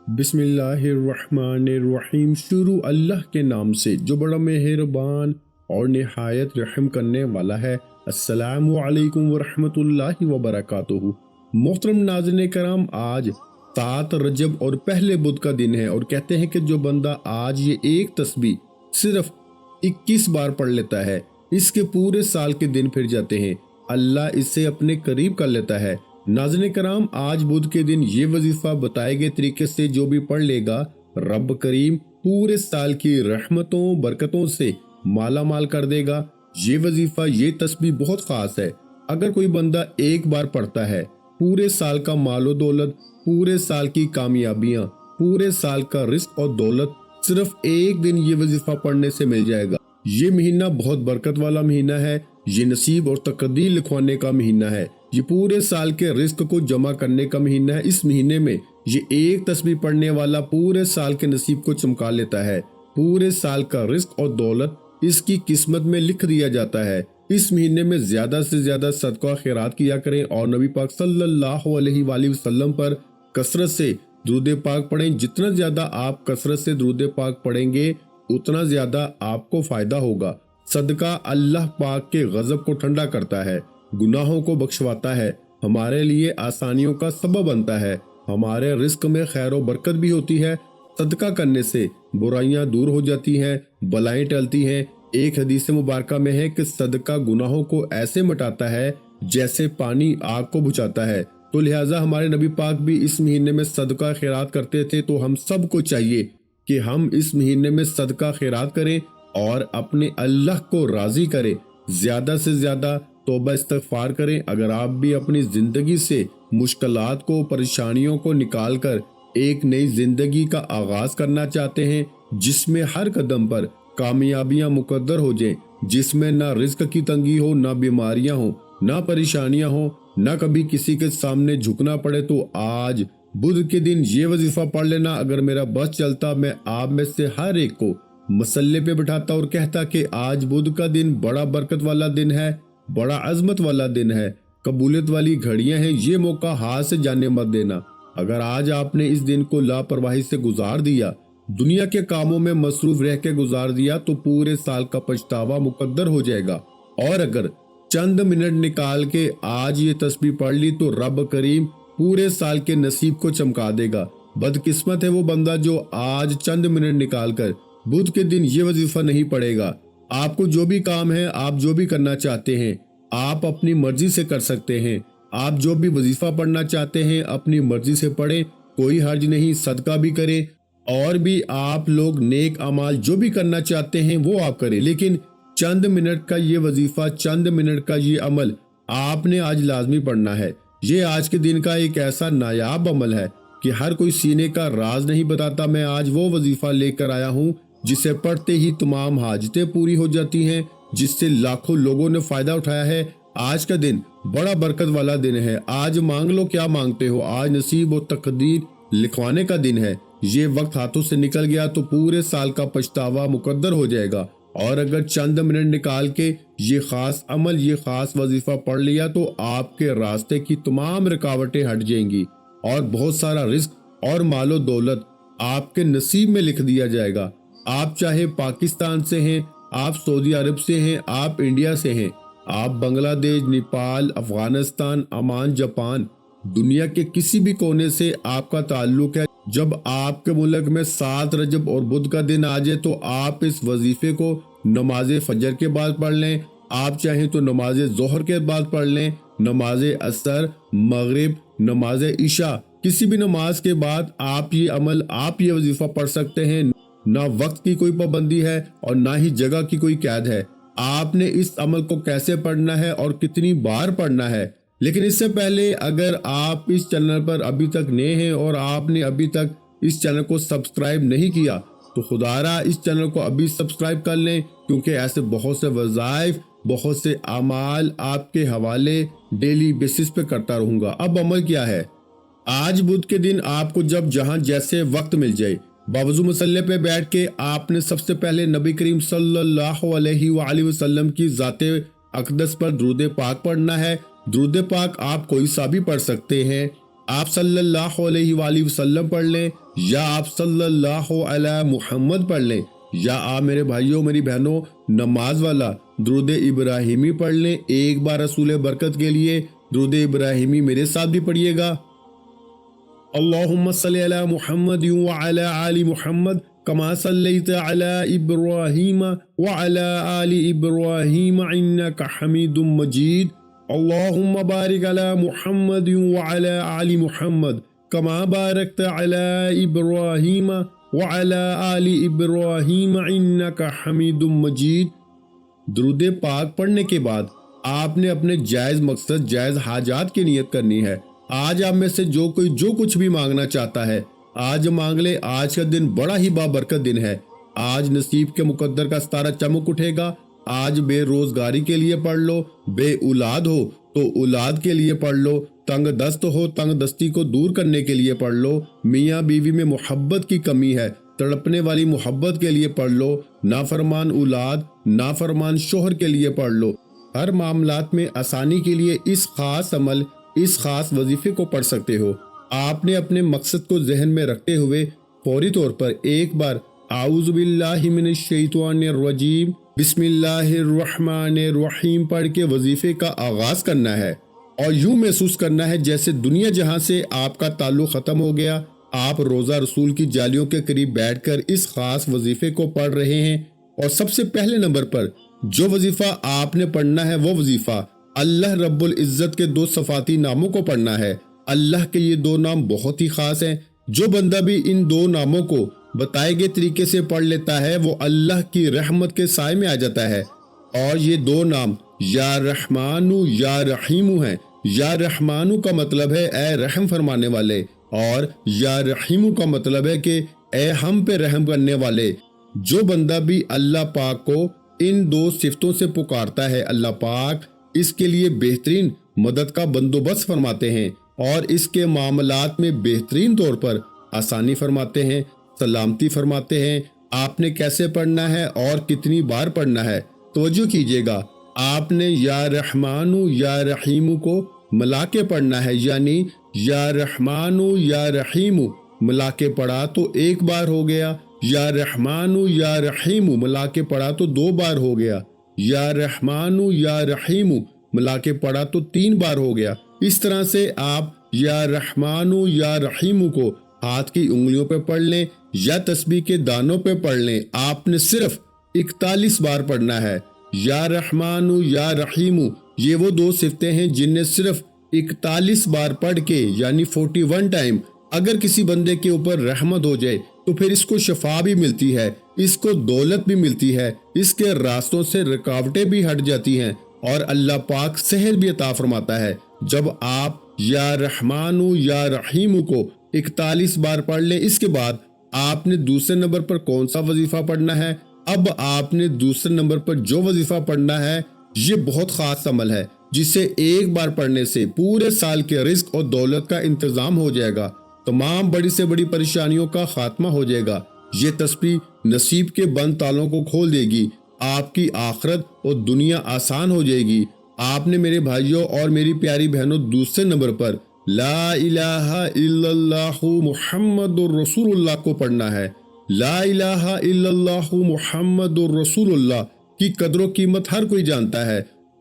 बिस्मिल्लाहिर्रहमानिर्रहीम। शुरू अल्लाह के नाम से जो बड़ा मेहरबान और निहायत रहम करने वाला है। अस्सलामु अलैकुम वरहमतुल्लाहि वबरकातुहू। मोहतरम नाज़रीन कराम, आज 7 रजब और पहले बुध का दिन है और कहते हैं कि जो बंदा आज ये एक तस्बीह सिर्फ 21 बार पढ़ लेता है, इसके पूरे साल के दिन फिर जाते हैं। अल्लाह इससे अपने करीब कर लेता है। नाज़रीन कराम, आज बुध के दिन ये वजीफा बताए गए तरीके से जो भी पढ़ लेगा, रब करीम पूरे साल की रहमतों बरकतों से माला माल कर देगा। ये वजीफा ये तस्बीह बहुत खास है। अगर कोई बंदा एक बार पढ़ता है, पूरे साल का मालो दौलत, पूरे साल की कामयाबियां, पूरे साल का रिस्क और दौलत सिर्फ एक दिन ये वजीफा पढ़ने से मिल जाएगा। ये महीना बहुत बरकत वाला महीना है। ये नसीब और तकदीर लिखवाने का महीना है। ये पूरे साल के रिस्क को जमा करने का महीना है। इस महीने में ये एक तस्बीह पढ़ने वाला पूरे साल के नसीब को चमका लेता है। पूरे साल का रिस्क और दौलत इसकी किस्मत में लिख दिया जाता है। इस महीने में ज्यादा से ज्यादा सदका खैरात किया करें और नबी पाक सल्लल्लाहु अलैहि वसल्लम पर कसरत से दुरूद पाक पढ़ें। जितना ज्यादा आप कसरत से दुरूद पाक पढ़ेंगे, उतना ज्यादा आपको फायदा होगा। सदका अल्लाह पाक के गजब को ठंडा करता है, गुनाहों को बख्शवाता है, हमारे लिए आसानियों का सबब बनता है, हमारे रिस्क में खैर और बरकत भी होती है। सदका करने से बुराइयां दूर हो जाती हैं, बलाएं टलती हैं। एक हदीस मुबारका में है कि सदका गुनाहों को ऐसे मिटाता है जैसे पानी आग को बुझाता है। तो लिहाजा हमारे नबी पाक भी इस महीने में सदका खैरात करते थे। तो हम सबको चाहिए कि हम इस महीने में सदका खैरात करें और अपने अल्लाह को राजी करें। ज्यादा से ज्यादा तौबा इस्तगफार करें। अगर आप भी अपनी जिंदगी से मुश्किलात को, परेशानियों को निकाल कर एक नई जिंदगी का आगाज करना चाहते हैं, जिसमें हर कदम पर कामयाबियां मुकद्दर हो जाएं, जिसमें ना रिस्क की तंगी हो, ना बीमारियां हो, ना परेशानियां हो, ना कभी किसी के सामने झुकना पड़े, तो आज बुध के दिन ये वजीफा पढ़ लेना। अगर मेरा बस चलता, मैं आप में से हर एक को मसल्ले पे बिठाता और कहता कि आज बुध का दिन बड़ा बरकत वाला दिन है, बड़ा अजमत वाला दिन है, कबूलियत वाली घड़ियां हैं, ये मौका हाथ से जाने मत देना। अगर आज आपने इस दिन को लापरवाही से गुजार दिया, दुनिया के कामों में मसरूफ रह के गुजार दिया, तो पूरे साल का पछतावा मुकद्दर हो जाएगा। और अगर चंद मिनट निकाल के आज ये तस्बीह पढ़ ली, तो रब करीम पूरे साल के नसीब को चमका देगा। बदकिस्मत है वो बंदा जो आज चंद मिनट निकाल कर बुध के दिन ये वजीफा नहीं पड़ेगा। आपको जो भी काम है, आप जो भी करना चाहते हैं, आप अपनी मर्जी से कर सकते हैं। आप जो भी वजीफा पढ़ना चाहते हैं, अपनी मर्जी से पढ़ें, कोई हर्ज नहीं। सदका भी करें और भी आप लोग नेक अमाल जो भी करना चाहते हैं वो आप करें। लेकिन चंद मिनट का ये वजीफा, चंद मिनट का ये अमल आपने आज लाजमी पढ़ना है। ये आज के दिन का एक ऐसा नायाब अमल है कि हर कोई सीने का राज नहीं बताता। मैं आज वो वजीफा लेकर आया हूँ जिसे पढ़ते ही तमाम हाजतें पूरी हो जाती हैं, जिससे लाखों लोगों ने फायदा उठाया है। आज का दिन बड़ा बरकत वाला दिन है। आज मांग लो क्या मांगते हो। आज नसीब और तकदीर लिखवाने का दिन है। ये वक्त हाथों से निकल गया तो पूरे साल का पछतावा मुकद्दर हो जाएगा। और अगर चंद मिनट निकाल के ये खास अमल, ये खास वजीफा पढ़ लिया, तो आपके रास्ते की तमाम रुकावटें हट जाएंगी और बहुत सारा रिस्क और मालो दौलत आपके नसीब में लिख दिया जाएगा। आप चाहे पाकिस्तान से हैं, आप सऊदी अरब से हैं, आप इंडिया से हैं, आप बांग्लादेश, नेपाल, अफगानिस्तान, ओमान, जापान, दुनिया के किसी भी कोने से आपका ताल्लुक है, जब आपके मुल्क में 7 रजब और बुध का दिन आ जाए, तो आप इस वजीफे को नमाज फजर के बाद पढ़ लें। आप चाहें तो नमाज जोहर के बाद पढ़ लें, नमाज असर, मगरिब, नमाज इशा, किसी भी नमाज के बाद आप ये अमल, आप ये वजीफा पढ़ सकते हैं। ना वक्त की कोई पाबंदी है और ना ही जगह की कोई कैद है। आपने इस अमल को कैसे पढ़ना है और कितनी बार पढ़ना है। लेकिन इससे पहले अगर आप इस चैनल पर अभी तक नए हैं और आपने अभी तक इस चैनल को सब्सक्राइब नहीं किया, तो खुदारा इस चैनल को अभी सब्सक्राइब कर लें, क्योंकि ऐसे बहुत से वज़ाइफ, बहुत से अमाल आपके हवाले डेली बेसिस पे करता रहूंगा। अब अमल क्या है। आज बुध के दिन आपको जब जहां जैसे वक्त मिल जाए, बावजू मसल्ले पे बैठ के आपने सबसे पहले नबी करीम सल्लल्लाहु अलैहि वसल्लम की ज़ाते अक़दस पर दुरूद पाक पढ़ना है। दुरूद पाक आप कोई सा भी पढ़ सकते हैं। आप सल्लल्लाहु अलैहि वसल्लम पढ़ लें یا آپ صلی اللہ علی محمد پڑھ لیں، یا آپ میرے بھائیوں میری بہنوں نماز والا درود ابراہیمی پڑھ لیں۔ ایک بار رسول برکت کے لیے درود ابراہیمی میرے ساتھ بھی پڑھیے گا۔ اللہم صلی علی محمد وعلی آل محمد کما صلیت علی ابراہیم وعلی آل ابراہیم انک حمید مجید۔ اللہم بارک علی محمد وعلی آل محمد کما بارکت علی ابراہیم وعلی آل ابراہیم انک حمید مجید۔ درود پاک پڑھنے کے بعد آپ نے اپنے جائز مقصد جائز حاجات کی نیت کرنی ہے۔ آج آپ میں سے جو کوئی جو کچھ بھی مانگنا چاہتا ہے آج مانگ لے۔ آج کا دن بڑا ہی بابرکت دن ہے۔ آج نصیب کے مقدر کا ستارہ چمک اٹھے گا۔ آج بے روزگاری کے لیے پڑھ لو، بے اولاد ہو تو اولاد کے لیے پڑھ لو، تنگ دست ہو تنگ دستی کو دور کرنے کے لیے پڑھ لو، میاں بیوی میں محبت کی کمی ہے تڑپنے والی محبت کے لیے پڑھ لو، نافرمان اولاد نافرمان شوہر کے لیے پڑھ لو۔ ہر معاملات میں آسانی کے لیے اس خاص عمل اس خاص وظیفے کو پڑھ سکتے ہو۔ آپ نے اپنے مقصد کو ذہن میں رکھتے ہوئے فوری طور پر ایک بار اعوذ باللہ من الشیطان الرجیم بسم اللہ الرحمن الرحیم پڑھ کے وظیفے کا آغاز کرنا ہے، اور یوں محسوس کرنا ہے جیسے دنیا جہاں سے آپ کا تعلق ختم ہو گیا۔ آپ روزہ رسول کی جالیوں کے قریب بیٹھ کر اس خاص وظیفے کو پڑھ رہے ہیں، اور سب سے پہلے نمبر پر جو وظیفہ آپ نے پڑھنا ہے وہ وظیفہ اللہ رب العزت کے دو صفاتی ناموں کو پڑھنا ہے۔ اللہ کے یہ دو نام بہت ہی خاص ہیں۔ جو بندہ بھی ان دو ناموں کو بتائے گئے طریقے سے پڑھ لیتا ہے وہ اللہ کی رحمت کے سائے میں آ جاتا ہے۔ اور یہ دو نام یا رحمانو یا رحیمو ہیں۔ یا رحمانو کا مطلب ہے اے رحم فرمانے والے، اور یا رحیمو کا مطلب ہے کہ اے ہم پہ رحم کرنے والے۔ جو بندہ بھی اللہ پاک کو ان دو صفتوں سے پکارتا ہے اللہ پاک اس کے لیے بہترین مدد کا بندوبست فرماتے ہیں، اور اس کے معاملات میں بہترین طور پر آسانی فرماتے ہیں، سلامتی فرماتے ہیں۔ آپ نے کیسے پڑھنا ہے اور کتنی بار پڑھنا ہے توجہ کیجئے گا۔ آپ نے یا رحمانو یا رحیمو کو ملا کے پڑھنا ہے، یعنی یا رحمانو یا رحیمو ملا کے پڑھا تو ایک بار ہو گیا، یا رحمانو یا رحیمو ملا کے پڑھا تو دو بار ہو گیا، یا رحمانو یا رحیمو ملا کے پڑھا تو تین بار ہو گیا۔ اس طرح سے آپ یا رحمانو یا رحیمو کو ہاتھ کی انگلیوں پہ پڑھ لیں یا تسبیح کے دانوں پہ پڑھ لیں۔ آپ نے صرف 41 بار پڑھنا ہے۔ یا رحمانو یا رحیمو یہ وہ دو صفتیں ہیں جن نے صرف 41 بار پڑھ کے یعنی 41 ٹائم اگر کسی بندے کے اوپر رحمت ہو جائے تو پھر اس کو شفا بھی ملتی ہے، اس کو دولت بھی ملتی ہے، اس کے راستوں سے رکاوٹیں بھی ہٹ جاتی ہیں، اور اللہ پاک سہل بھی عطا فرماتا ہے۔ جب آپ یا رحمانو یا رحیمو کو 41 بار پڑھ لیں، اس کے بعد آپ نے دوسرے نمبر پر کون سا وظیفہ پڑھنا ہے؟ اب آپ نے دوسرے نمبر پر جو وظیفہ پڑھنا ہے یہ بہت خاص عمل ہے، جسے ایک بار پڑھنے سے پورے سال کے رزق اور دولت کا انتظام ہو جائے گا، تمام بڑی سے بڑی پریشانیوں کا خاتمہ ہو جائے گا۔ یہ تسبیح نصیب کے بند تالوں کو کھول دے گی، آپ کی آخرت اور دنیا آسان ہو جائے گی۔ آپ نے میرے بھائیوں اور میری پیاری بہنوں دوسرے نمبر پر لا الہ الا اللہ محمد الرسول اللہ کو پڑھنا ہے۔ لا الہ الا اللہ محمد الرسول اللہ کی قدر و قیمت ہر کوئی جانتا ہے۔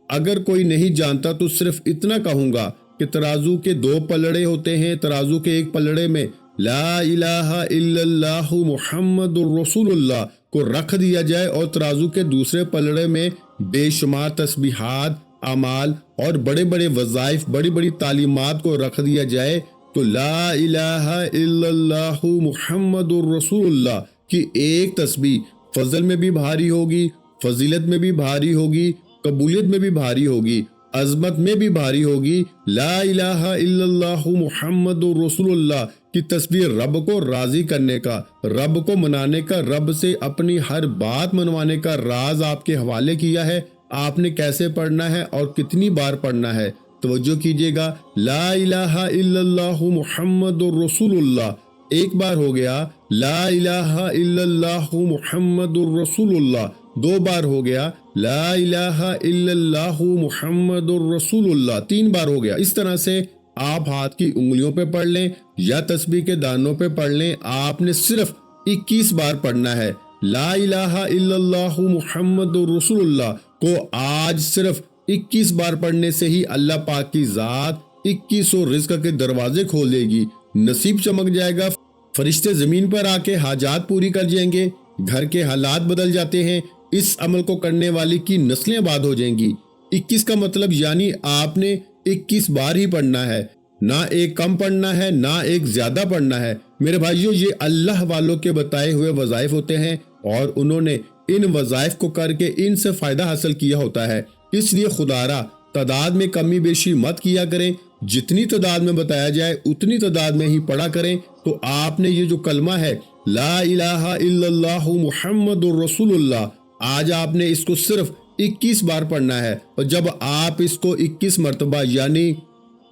اگر کوئی نہیں جانتا تو صرف اتنا کہوں گا کہ ترازو کے دو پلڑے ہوتے ہیں، ترازو کے ایک پلڑے میں لا الہ الا اللہ محمد الرسول اللہ کو رکھ دیا جائے اور ترازو کے دوسرے پلڑے میں بے شمار تسبیحات، اعمال اور بڑے بڑے وظائف، بڑی بڑی تعلیمات کو رکھ دیا جائے تو لا الہ الا اللہ محمد الرسول اللہ کی ایک تسبیح فضل میں بھی بھاری ہوگی، فضیلت میں بھی بھاری ہوگی، قبولیت میں بھی بھاری ہوگی، عظمت میں بھی بھاری ہوگی۔ لا الہ الا اللہ محمد الرسول اللہ کی تسبیح رب کو راضی کرنے کا، رب کو منانے کا، رب سے اپنی ہر بات منوانے کا راز آپ کے حوالے کیا ہے۔ آپ نے کیسے پڑھنا ہے اور کتنی بار پڑھنا ہے توجہ کیجئے گا۔ لا الہ الا اللہ محمد الرسول اللہ ایک بار ہو گیا، لا الہ الا اللہ محمد الرسول اللہ دو بار ہو گیا، لا الہ الا اللہ محمد الرسول اللہ تین بار ہو گیا۔ اس طرح سے आप हाथ की उंगलियों पे पढ़ लें या तस्बीह के दानों पे पढ़ लें, आपने सिर्फ 21 बार पढ़ना है। ला इलाहा इल्लल्लाहु मुहम्मदुर रसूलुल्लाह को आज सिर्फ 21 बार पढ़ने से ही अल्लाह पाक की जात 2100 रिज़्क के दरवाजे खोल देगी, नसीब चमक जाएगा, फरिश्ते जमीन पर आके हाजात पूरी कर जाएंगे, घर के हालात बदल जाते हैं, इस अमल को करने वाली की नस्लें आबाद हो जाएंगी। 21 का मतलब यानी आपने 21 बार ही पढ़ना है, ना एक कम पढ़ना है ना एक ज्यादा पढ़ना है। मेरे भाइयों, ये अल्लाह वालों के बताए हुए वज़ाइफ होते हैं और उन्होंने इन वज़ाइफ को करके इनसे फायदा हासिल किया होता है। इसलिए खुदारा तादाद में कमी बेशी मत किया करें, जितनी तादाद में बताया जाए उतनी तादाद में ही पढ़ा करें। तो आपने ये जो कलमा है ला इलाहा इल्लल्लाहु मुहम्मदुर रसूलुल्लाह, आज आपने इसको सिर्फ 21 बार पढ़ना है। और जब आप इसको 21 मरतबा यानी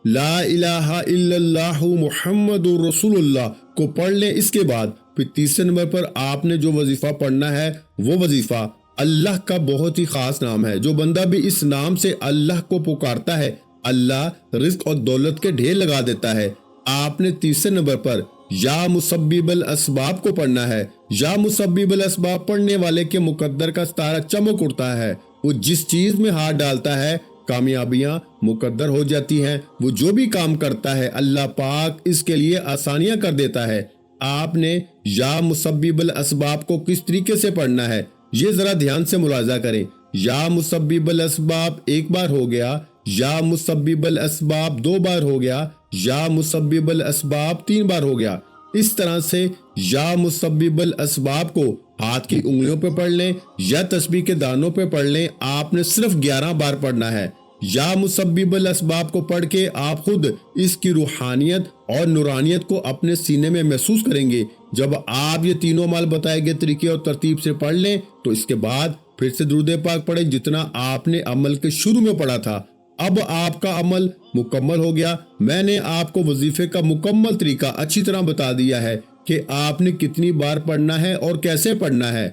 ला इलाहा इल्लल्लाहु मुहम्मदुर रसूलुल्लाह को पढ़ लें, इसके बाद फिर तीसरे नंबर पर आपने जो वजीफा पढ़ना है वो वजीफा अल्लाह का बहुत ही खास नाम है। जो बंदा भी इस नाम से अल्लाह को पुकारता है, अल्लाह रिज़्क और दौलत के ढेर लगा देता है। आपने तीसरे नंबर पर या मुसब्बिबल असबाब को पढ़ना है। या मुसब्बिबल असबाब पढ़ने वाले के मुकद्दर का सितारा चमक उठता है। वो जिस चीज में हाथ डालता है कामयाबियां मुकद्दर हो जाती हैं। वो जो भी काम करता है अल्लाह पाक इसके लिए आसानियां कर देता है। आपने या मुसब्बिबल असबाब को किस तरीके से पढ़ना है ये जरा ध्यान से मुलाजा करें। या मुसब्बिबल असबाब एक बार हो गया, या मुसब्बिबल असबाब 2 बार हो गया, या मुसब्बिबल असबाब 3 बार हो गया। इस तरह से या मुसब्बिबल असबाब को हाथ की उंगलियों पे पढ़ लें या तस्बीह के दानों पे पढ़ लें, आपने सिर्फ 11 बार पढ़ना है। या मुसब्बिबल असबाब को पढ़ के आप खुद इसकी रूहानियत और नूरानियत को अपने सीने में महसूस करेंगे। जब आप ये तीनों माल बताए गए तरीके और तरतीब से पढ़ लें तो इसके बाद फिर से दुरूद पाक पढ़ें जितना आपने अमल के शुरू में पढ़ा था। अब आपका अमल मुकम्मल हो गया। मैंने आपको वजीफे का मुकम्मल तरीका अच्छी तरह बता दिया है कि आपने कितनी बार पढ़ना है और कैसे पढ़ना है।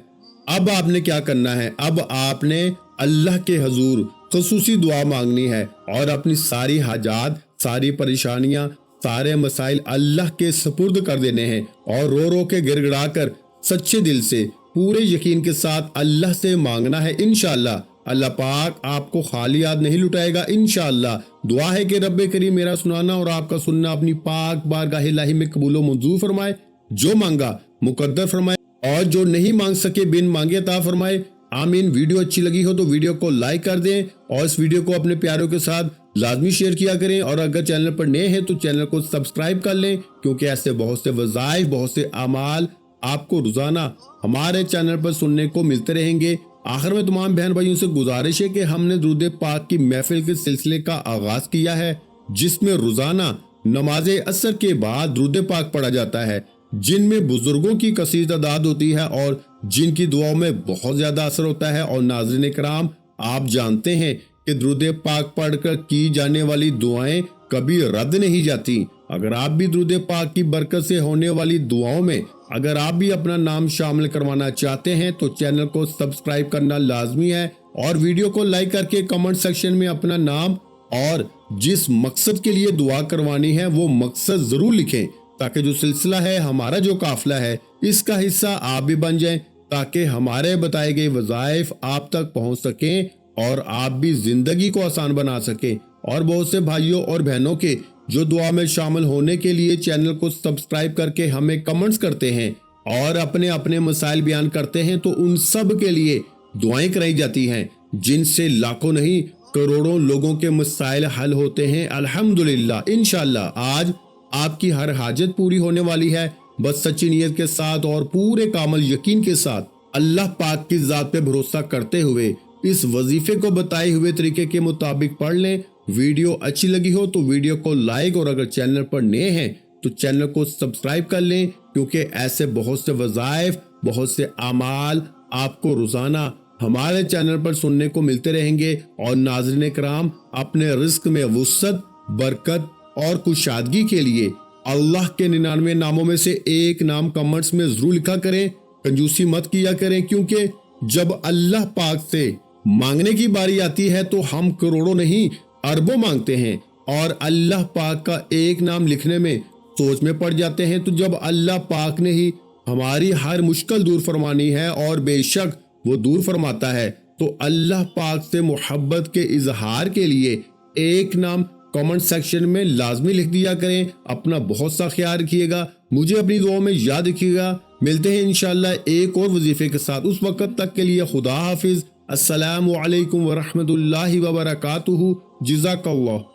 अब आपने क्या करना है, अब आपने अल्लाह के हजूर खुसूसी दुआ मांगनी है और अपनी सारी हाजात, सारी परेशानियां, सारे मसाइल अल्लाह के सुपुर्द कर देने हैं और रो रो के गिड़गिड़ा कर सच्चे दिल से पूरे यकीन के साथ अल्लाह से मांगना है। इंशाअल्लाह अल्लाह पाक आपको खाली याद नहीं लुटाएगा। इंशाअल्लाह दुआ है कि रब्बे करीम मेरा सुनाना और आपका सुनना अपनी पाक बारगाह इलाही में कबूल व मंजूर फरमाए। जो मांगा मुकद्दर फरमाए और जो नहीं मांग सके बिन मांगे अता फरमाए। आमीन। वीडियो अच्छी लगी हो तो वीडियो को लाइक कर दें और इस वीडियो को अपने प्यारों के साथ लाजमी शेयर किया करें। और अगर चैनल पर नए हैं तो चैनल को सब्सक्राइब कर लें, क्योंकि ऐसे बहुत से वज़ाइफ, बहुत से अमाल आपको रोजाना हमारे चैनल पर सुनने को मिलते रहेंगे। आखिर में तमाम बहन भाइयों से गुजारिश है कि हमने दुरूद पाक की महफिल के सिलसिले का आगाज किया है, जिसमें रोजाना नमाज असर के बाद दुरूद पाक पढ़ा जाता है, जिनमें बुजुर्गों की कसीर तादाद होती है और जिनकी दुआओं में बहुत ज्यादा असर होता है। और नाज़रीन इकराम, आप जानते हैं कि दुरूद पाक पढ़कर की जाने वाली दुआएं कभी रद्द नहीं जाती। अगर आप भी दुरूद पाक की बरकत से होने वाली दुआओं में अगर आप भी अपना नाम शामिल करवाना चाहते हैं तो चैनल को सब्सक्राइब करना लाजमी है और वीडियो को लाइक करके कमेंट सेक्शन में अपना नाम और जिस मकसद के लिए दुआ करवानी है वो मकसद जरूर लिखें, ताकि जो सिलसिला है, हमारा जो काफिला है, इसका हिस्सा आप भी बन जाएं, ताकि हमारे बताए गए वज़ाइफ आप तक पहुंच सकें और आप भी जिंदगी को आसान बना सकें। और बहुत से भाइयों और बहनों के जो दुआ में शामिल होने के लिए चैनल को सब्सक्राइब करके हमें कमेंट्स करते हैं और अपने अपने मसाइल बयान करते हैं, तो उन सब के लिए दुआएं कराई जाती हैं, जिनसे लाखों नहीं करोड़ों लोगों के मसाइल हल होते हैं। अल्हम्दुलिल्लाह। इंशाअल्लाह आज आपकी हर हाजत पूरी होने वाली है। बस सच्ची नीयत के साथ और पूरे कामल यकीन के साथ अल्लाह पाक की जात पे भरोसा करते हुए इस वजीफे को बताए हुए तरीके के मुताबिक पढ़ लें। वीडियो अच्छी लगी हो तो वीडियो को लाइक और अगर चैनल पर नए हैं तो चैनल को सब्सक्राइब कर लें, क्योंकि ऐसे बहुत से वज़ाइफ, बहुत से अमाल आपको रोजाना हमारे चैनल पर सुनने को मिलते रहेंगे। और नाज़रीन किराम, अपने रिस्क में वुसअत, बरकत और कुशादगी के लिए अल्लाह के 99 नामों में से एक नाम कमेंट्स में जरूर लिखा करें। कंजूसी मत किया करें, क्योंकि जब अल्लाह पाक से मांगने की बारी आती है तो हम करोड़ों नहीं अरबों मांगते हैं, اور اللہ پاک کا ایک نام لکھنے میں سوچ میں پڑ جاتے ہیں، تو جب اللہ پاک نے ہی ہماری ہر مشکل دور فرمانی ہے اور بے شک وہ دور فرماتا ہے، تو اللہ پاک سے محبت کے اظہار کے لیے ایک نام کامنٹ سیکشن میں لازمی لکھ دیا کریں۔ اپنا بہت سا خیال رکھیے گا، مجھے اپنی دعاؤں میں یاد رکھیے گا۔ ملتے ہیں انشاءاللہ ایک اور وظیفے کے ساتھ، اس وقت تک کے لیے خدا حافظ۔ السلام علیکم ورحمۃ اللہ وبرکاتہ۔ جزاک اللہ۔